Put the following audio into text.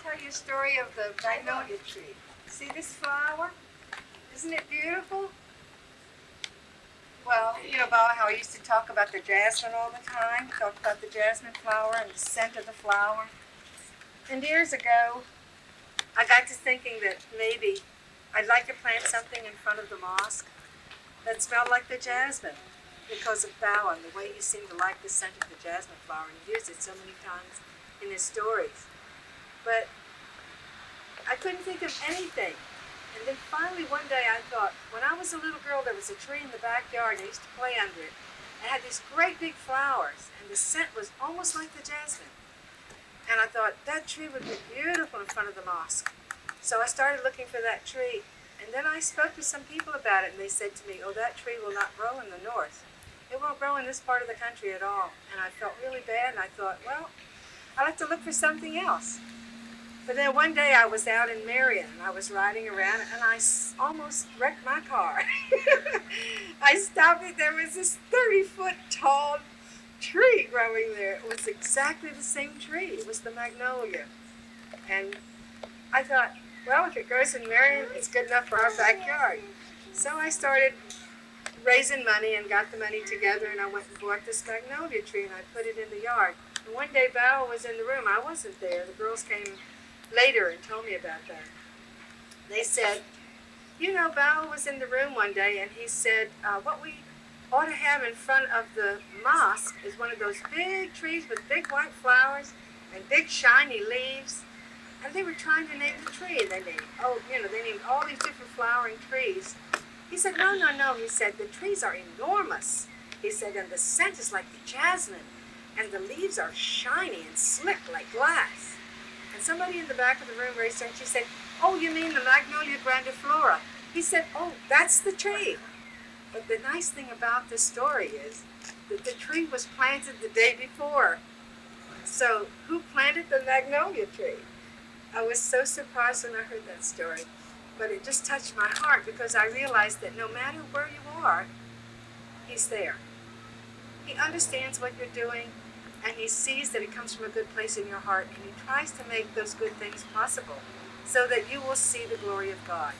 tell you a story of the magnolia tree. See this flower? Isn't it beautiful? Well, you know about how I used to talk about the jasmine all the time, talk about the jasmine flower and the scent of the flower. And years ago, I got to thinking that maybe I'd like to plant something in front of the mosque that smelled like the jasmine because of Bao and the way he seemed to like the scent of the jasmine flower, and he used it so many times in his stories. But I couldn't think of anything. And then finally one day I thought, when I was a little girl, there was a tree in the backyard and I used to play under it. It had these great big flowers and the scent was almost like the jasmine. And I thought, that tree would be beautiful in front of the mosque. So I started looking for that tree. And then I spoke to some people about it and they said to me, oh, that tree will not grow in the north. It won't grow in this part of the country at all. And I felt really bad and I thought, well, I'll have to look for something else. But then one day I was out in Marion and I was riding around and I almost wrecked my car. I stopped it. There was this 30-foot tall tree growing there. It was exactly the same tree. It was the magnolia. And I thought, well, if it grows in Marion, it's good enough for our backyard. So I started raising money and got the money together and I went and bought this magnolia tree and I put it in the yard. And one day Bao was in the room. I wasn't there. The girls came later and told me about that. They said, you know, Bao was in the room one day and he said, what we ought to have in front of the mosque is one of those big trees with big white flowers and big shiny leaves. And they were trying to name the tree. They named, they named all these different flowering trees. He said, no. He said, the trees are enormous. He said, and the scent is like the jasmine. And the leaves are shiny and slick like glass. And somebody in the back of the room raised her and she said, oh, you mean the Magnolia grandiflora? He said, oh, that's the tree. But the nice thing about this story is that the tree was planted the day before. So who planted the magnolia tree? I was so surprised when I heard that story. But it just touched my heart because I realized that no matter where you are, he's there. He understands what you're doing, and he sees that it comes from a good place in your heart, and he tries to make those good things possible so that you will see the glory of God.